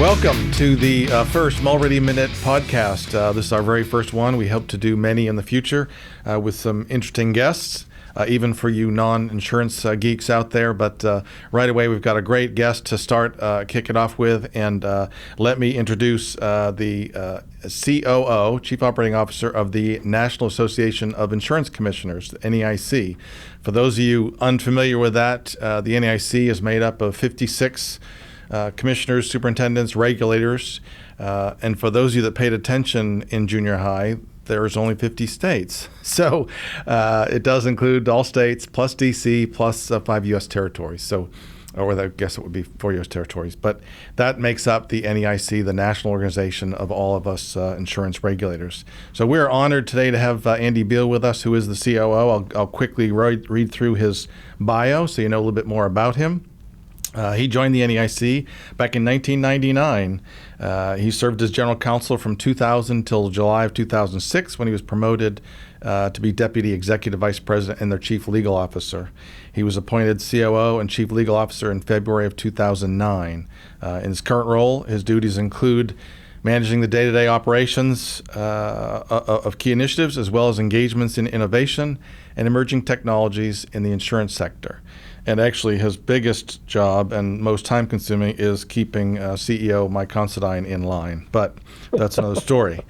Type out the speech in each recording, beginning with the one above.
Welcome to the first Mulready Minute podcast. This is our very first one. We hope to do many in the future with some interesting guests, even for you non-insurance geeks out there. But right away, we've got a great guest to start, kick it off with. And let me introduce the COO, Chief Operating Officer of the National Association of Insurance Commissioners, the NAIC. For those of you unfamiliar with that, the NAIC is made up of 56 commissioners, superintendents, regulators, and for those of you that paid attention in junior high, there's only 50 states. So it does include all states plus DC plus 5 U.S. territories. So, or I guess it would be 4 U.S. territories. But that makes up the NAIC, the national organization of all of us insurance regulators. So we're honored today to have Andy Beal with us, who is the COO. I'll quickly read through his bio so you know a little bit more about him. He joined the NAIC back in 1999. He served as general counsel from 2000 till July of 2006 when he was promoted to be deputy executive vice president and their chief legal officer. He was appointed COO and chief legal officer in February of 2009. In his current role, his duties include managing the day-to-day operations of key initiatives, as well as engagements in innovation and emerging technologies in the insurance sector. And actually, his biggest job and most time-consuming is keeping CEO Mike Considine in line. But that's another story.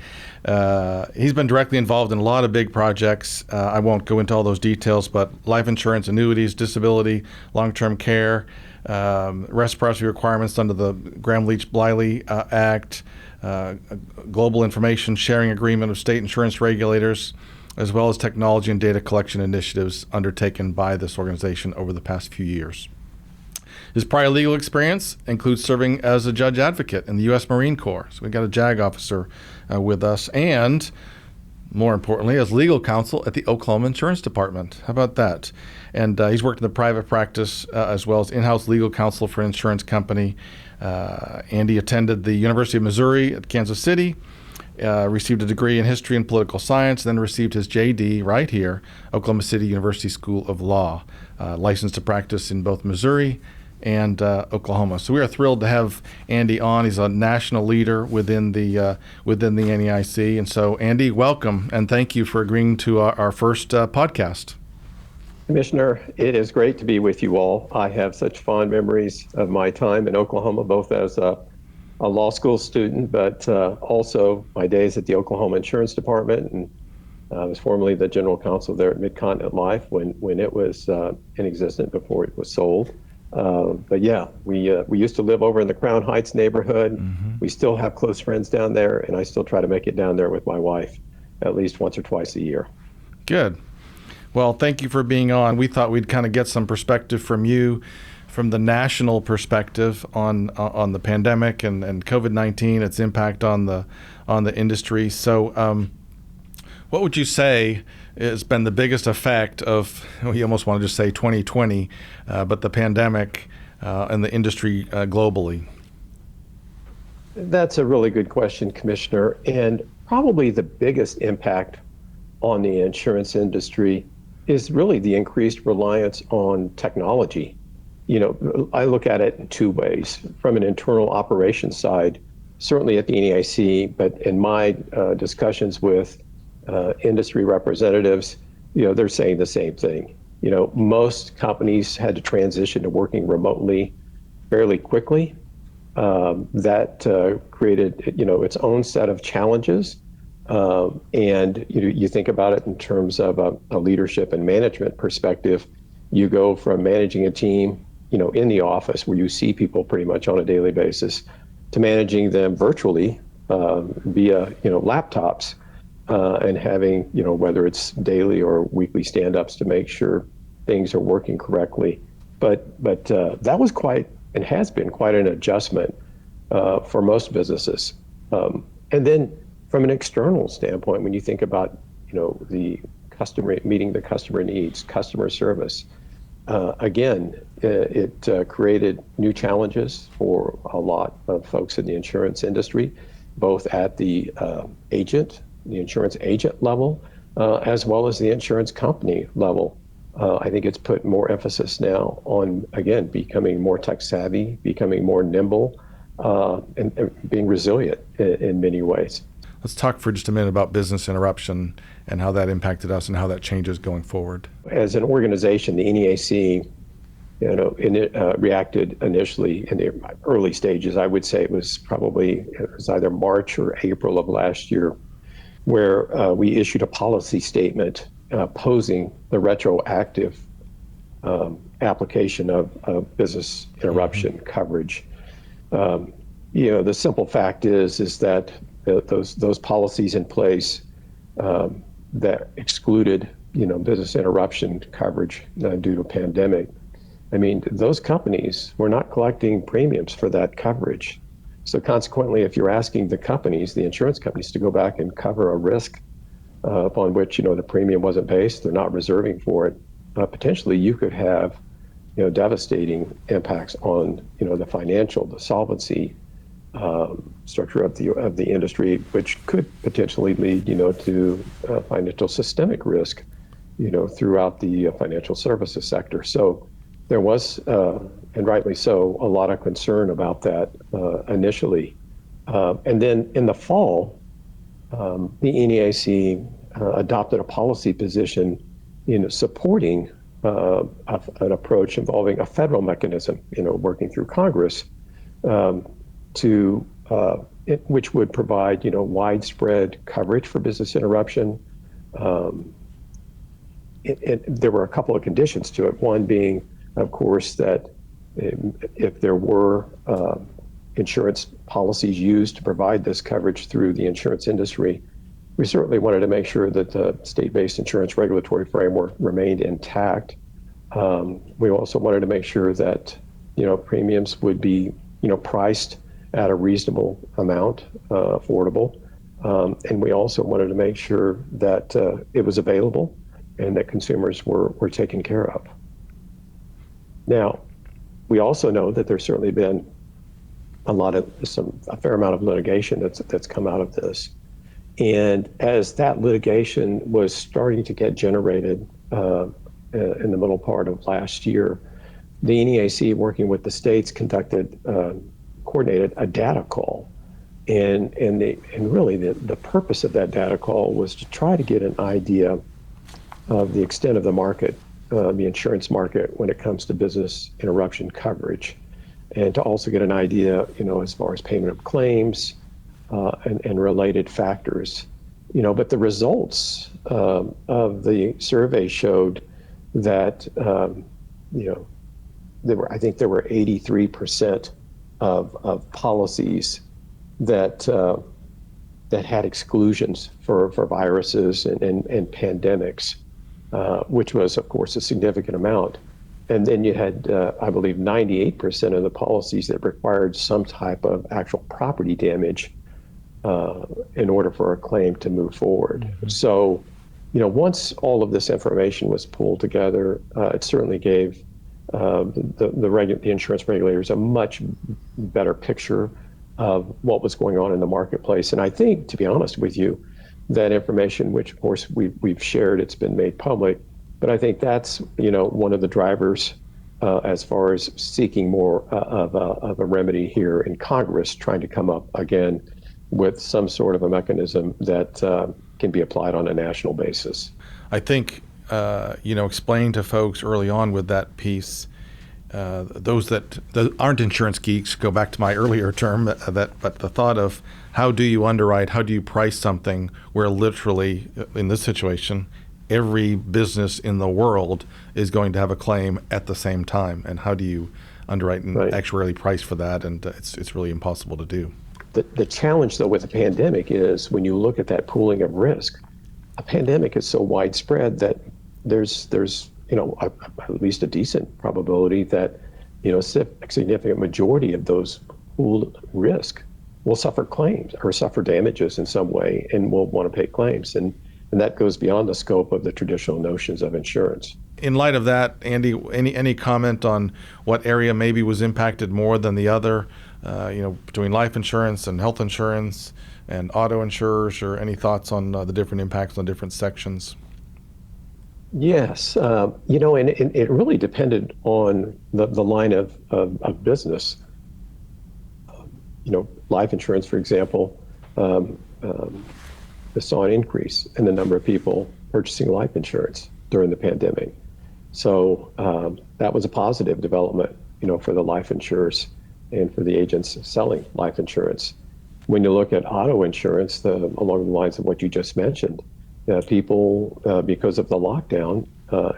He's been directly involved in a lot of big projects. I won't go into all those details, but life insurance, annuities, disability, long-term care, reciprocity requirements under the Gramm-Leach-Bliley Act, global information sharing agreement of state insurance regulators, as well as technology and data collection initiatives undertaken by this organization over the past few years. His prior legal experience includes serving as a judge advocate in the U.S. Marine Corps. So we've got a JAG officer with us, and more importantly, as legal counsel at the Oklahoma Insurance Department. How about that? And he's worked in the private practice as well as in-house legal counsel for an insurance company. Andy attended the University of Missouri at Kansas City, received a degree in history and political science, then received his JD right here, Oklahoma City University School of Law, licensed to practice in both Missouri and Oklahoma. So we are thrilled to have Andy on. He's a national leader within the NAIC. And so, Andy, welcome, and thank you for agreeing to our first podcast. Commissioner, it is great to be with you all. I have such fond memories of my time in Oklahoma, both as a law school student, but also my days at the Oklahoma Insurance Department. And I was formerly the general counsel there at Mid-Continent Life when it was in existence before it was sold. But yeah, we used to live over in the Crown Heights neighborhood. Mm-hmm. We still have close friends down there, and I still try to make it down there with my wife at least once or twice a year. Good. Well, thank you for being on. We thought we'd kind of get some perspective from you, from the national perspective on the pandemic and COVID-19, its impact on the industry. So what would you say has been the biggest effect of, you almost want to just say 2020, but the pandemic and the industry globally? That's a really good question, Commissioner. And probably the biggest impact on the insurance industry is really the increased reliance on technology. You know, I look at it in two ways. From an internal operations side, certainly at the NAIC, but in my discussions with industry representatives, you know, they're saying the same thing. You know, most companies had to transition to working remotely fairly quickly. That created, you know, its own set of challenges. And you think about it in terms of a leadership and management perspective. You go from managing a team, you know, in the office where you see people pretty much on a daily basis, to managing them virtually via, you know, laptops, and having, you know, whether it's daily or weekly stand-ups to make sure things are working correctly. But that was quite and has been quite an adjustment for most businesses. And then from an external standpoint, when you think about, you know, the customer, meeting the customer needs, customer service, again, it created new challenges for a lot of folks in the insurance industry, both at the insurance agent level, as well as the insurance company level. I think it's put more emphasis now on, again, becoming more tech savvy, becoming more nimble, and being resilient in many ways. Let's talk for just a minute about business interruption and how that impacted us and how that changes going forwd. As an organization, the NAIC, reacted initially in the early stages. I would say it was either March or April of last year, where we issued a policy statement opposing the retroactive application of business interruption coverage. The simple fact is that those policies in place that excluded business interruption coverage due to a pandemic. I mean, those companies were not collecting premiums for that coverage. So consequently, if you're asking the insurance companies, to go back and cover a risk upon which the premium wasn't based, they're not reserving for it, potentially you could have devastating impacts on the solvency structure of the industry, which could potentially lead to financial systemic risk throughout the financial services sector. So there was, and rightly so, a lot of concern about that initially. And then in the fall, the NAIC adopted a policy position supporting an approach involving a federal mechanism, working through Congress, which would provide widespread coverage for business interruption. There were a couple of conditions to it. One being, of course, that if there were insurance policies used to provide this coverage through the insurance industry, we certainly wanted to make sure that the state-based insurance regulatory framework remained intact. We also wanted to make sure that premiums would be priced at a reasonable amount, affordable, and we also wanted to make sure that it was available and that consumers were taken care of. Now, we also know that there's certainly been a fair amount of litigation that's come out of this. And as that litigation was starting to get generated in the middle part of last year, the NAIC, working with the states, coordinated a data call. And really the purpose of that data call was to try to get an idea of the extent of the market, the insurance market, when it comes to business interruption coverage, and to also get an idea, as far as payment of claims and related factors. But the results of the survey showed that there were 83% of policies that had exclusions for viruses and pandemics, which was, of course, a significant amount. And then you had, I believe, 98% of the policies that required some type of actual property damage in order for a claim to move forward. Mm-hmm. So, once all of this information was pulled together, it certainly gave the insurance regulators a much better picture of what was going on in the marketplace. And I think, to be honest with you, that information, which of course we've shared, it's been made public, but I think that's one of the drivers as far as seeking more of a remedy here in Congress, trying to come up again with some sort of a mechanism that can be applied on a national basis. I think explain to folks early on with that piece, those that aren't insurance geeks, go back to my earlier term, but the thought of how do you underwrite, how do you price something where literally, in this situation, every business in the world is going to have a claim at the same time, and how do you underwrite and actuarially price for that? And it's really impossible to do. The challenge, though, with the pandemic is when you look at that pooling of risk, a pandemic is so widespread that there's at least a decent probability that a significant majority of those pooled risk will suffer claims or suffer damages in some way and will want to pay claims. And that goes beyond the scope of the traditional notions of insurance. In light of that, Andy, any comment on what area maybe was impacted more than the other, between life insurance and health insurance and auto insurers, or any thoughts on the different impacts on different sections? Yes, and it really depended on the line of business. life insurance, for example, um, um, saw an increase in the number of people purchasing life insurance during the pandemic. So that was a positive development, for the life insurers and for the agents selling life insurance. When you look at auto insurance, along the lines of what you just mentioned, people, because of the lockdown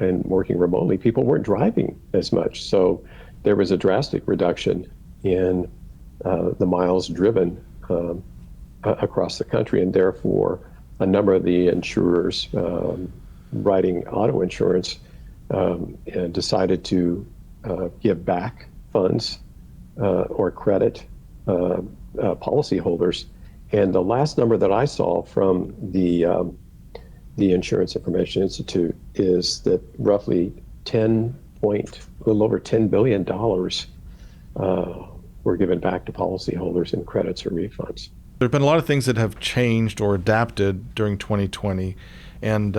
and working remotely, people weren't driving as much. So there was a drastic reduction in the miles driven across the country, and therefore a number of the insurers writing auto insurance decided to give back funds or credit policyholders. And the last number that I saw from the Insurance Information Institute is that roughly a little over $10 billion were given back to policyholders in credits or refunds. There have been a lot of things that have changed or adapted during 2020, and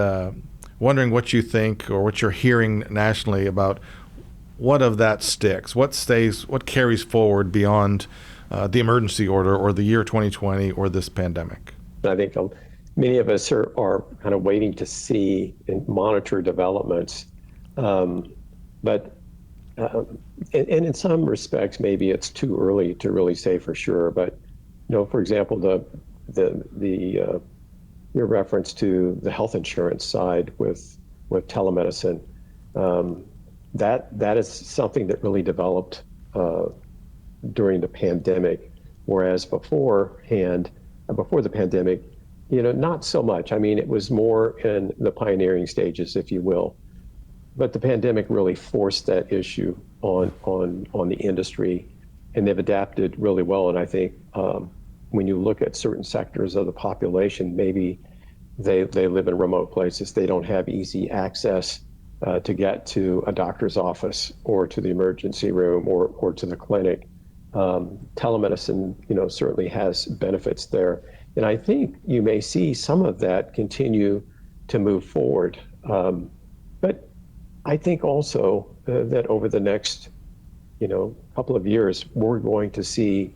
wondering what you think or what you're hearing nationally about what of that sticks, what stays, what carries forward beyond the emergency order or the year 2020 or this pandemic. I think many of us are kind of waiting to see and monitor developments, but and in some respects, maybe it's too early to really say for sure. But for example, your reference to the health insurance side with telemedicine, that is something that really developed during the pandemic, whereas before the pandemic, not so much. I mean, it was more in the pioneering stages, if you will. But the pandemic really forced that issue on the industry, and they've adapted really well. And I think when you look at certain sectors of the population, maybe they live in remote places. They don't have easy access to get to a doctor's office or to the emergency room or to the clinic. Telemedicine, certainly has benefits there. And I think you may see some of that continue to move forward. But I think also that over the next, couple of years, we're going to see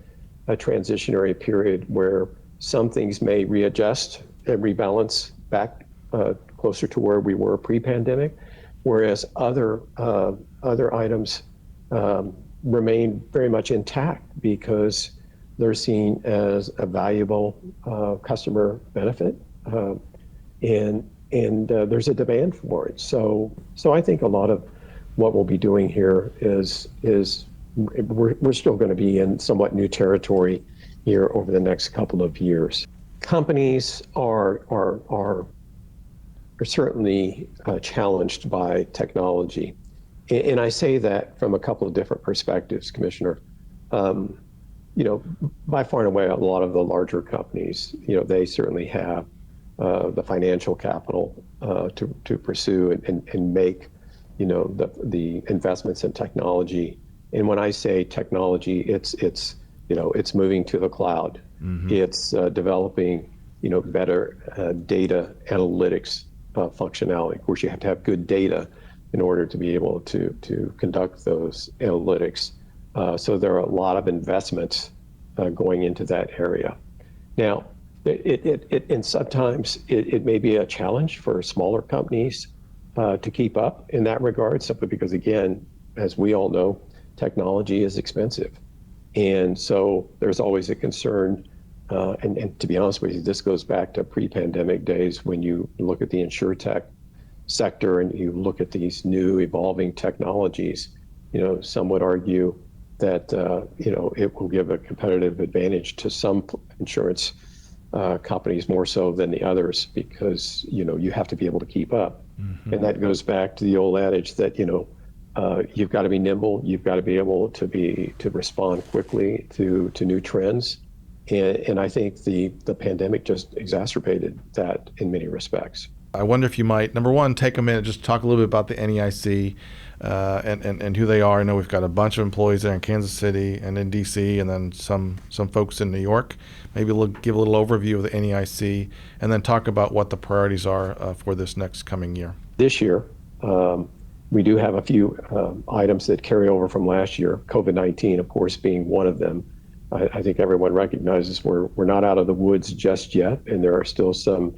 a transitionary period where some things may readjust and rebalance back closer to where we were pre-pandemic, whereas other items remain very much intact because they're seen as a valuable customer benefit, and there's a demand for it. So I think a lot of what we'll be doing here is we're still going to be in somewhat new territory here over the next couple of years. Companies are certainly challenged by technology, and I say that from a couple of different perspectives, Commissioner. By far and away, a lot of the larger companies, they certainly have the financial capital to pursue and make, the investments in technology. And when I say technology, it's moving to the cloud. Mm-hmm. It's developing, better data analytics functionality. Of course, you have to have good data in order to be able to conduct those analytics. So there are a lot of investments going into that area. Now, and sometimes it may be a challenge for smaller companies to keep up in that regard, simply because, again, as we all know, technology is expensive. And so there's always a concern, and to be honest with you, this goes back to pre-pandemic days when you look at the insurtech sector and you look at these new evolving technologies. Some would argue that it will give a competitive advantage to some insurance companies more so than the others, because you have to be able to keep up. Mm-hmm. And that goes back to the old adage that you've got to be nimble, you've got to be able to respond quickly to new trends, and I think the pandemic just exacerbated that in many respects. I wonder if you might, number one, take a minute, just talk a little bit about the NAIC and who they are. I know we've got a bunch of employees there in Kansas City and in DC, and then some folks in New York. Maybe give a little overview of the NAIC, and then talk about what the priorities are for this next coming year. This year, we do have a few items that carry over from last year, COVID-19, of course, being one of them. I think everyone recognizes we're not out of the woods just yet, and there are still some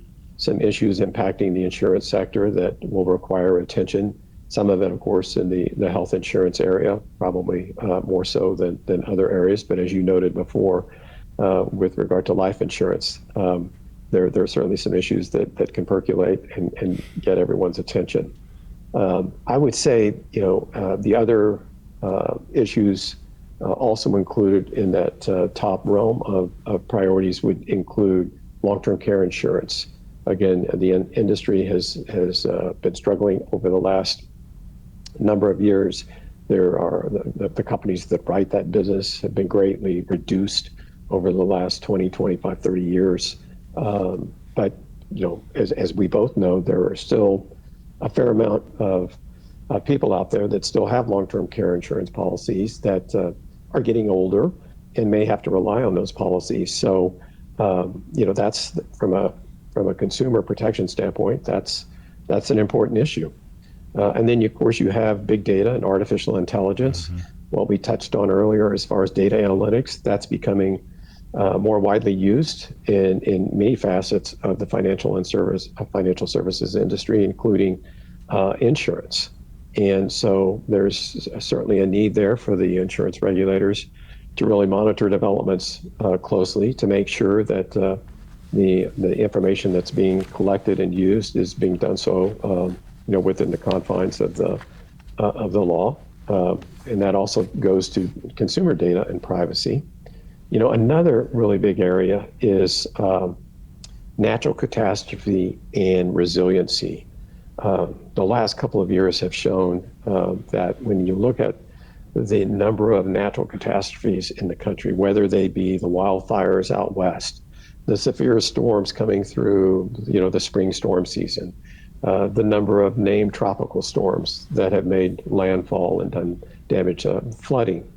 issues impacting the insurance sector that will require attention. Some of it, of course, in the health insurance area, probably more so than other areas. But as you noted before, with regard to life insurance, there are certainly some issues that can percolate and get everyone's attention. I would say, the other issues also included in that top realm of priorities would include long-term care insurance. Again, the industry has been struggling over the last number of years. There are the companies that write that business have been greatly reduced over the last 20, 25, 30 years. But, as we both know, there are still a fair amount of people out there that still have long-term care insurance policies that are getting older and may have to rely on those policies. So, that's from a consumer protection standpoint, that's an important issue. And then, of course, you have big data and artificial intelligence. Mm-hmm. What we touched on earlier as far as data analytics, that's becoming more widely used in many facets of the financial services industry, including insurance. And so there's certainly a need there for the insurance regulators to really monitor developments closely to make sure that the information that's being collected and used is being done so within the confines of the law. And that also goes to consumer data and privacy. Another really big area is natural catastrophe and resiliency. The last couple of years have shown that when you look at the number of natural catastrophes in the country, whether they be the wildfires out west, the severe storms coming through, the spring storm season, the number of named tropical storms that have made landfall and done damage, flooding,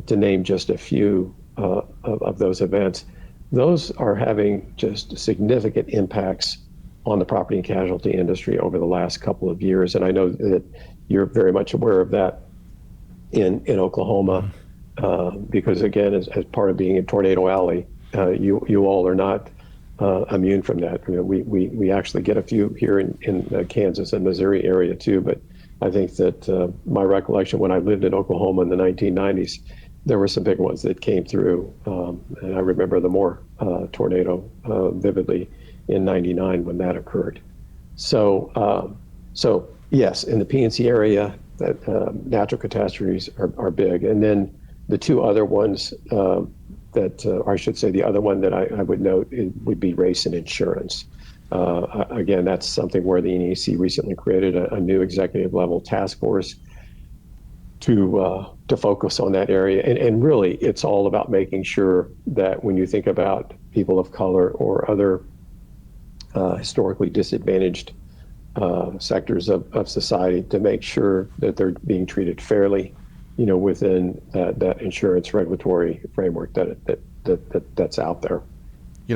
to name just a few of those events, those are having just significant impacts on the property and casualty industry over the last couple of years. And I know that you're very much aware of that in Oklahoma, because again, as part of being in Tornado Alley, you all are not immune from that. We actually get a few here in the Kansas and Missouri area too, but I think that my recollection when I lived in Oklahoma in the 1990s, there were some big ones that came through, and I remember the Moore tornado vividly in '99 when that occurred. So yes, in the PNC area, that natural catastrophes are big, and then the two other ones I should say the other one that I would note would be race and insurance. Again, that's something where the NAIC recently created a new executive level task force to focus on that area. And really, it's all about making sure that when you think about people of color or other historically disadvantaged sectors of society, to make sure that they're being treated fairly, within that insurance regulatory framework that's out there.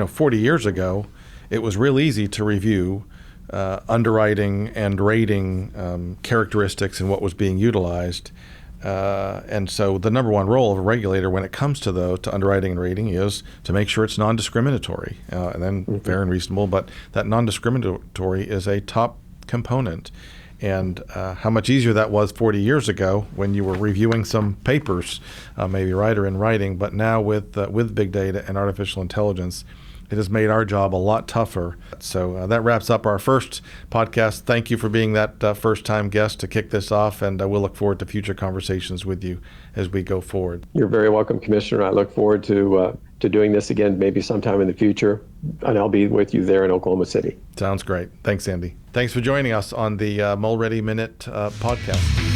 40 years ago, it was real easy to review underwriting and rating characteristics and what was being utilized. And so the number one role of a regulator when it comes to underwriting and rating is to make sure it's non-discriminatory and then fair and reasonable. But that non-discriminatory is a top component. And how much easier that was 40 years ago when you were reviewing some papers, maybe right or in writing. But now with big data and artificial intelligence, it has made our job a lot tougher. So that wraps up our first podcast. Thank you for being that first-time guest to kick this off, and we'll look forward to future conversations with you as we go forward. You're very welcome, Commissioner. I look forward to doing this again, maybe sometime in the future, and I'll be with you there in Oklahoma City. Sounds great. Thanks, Andy. Thanks for joining us on the Mulready Minute podcast.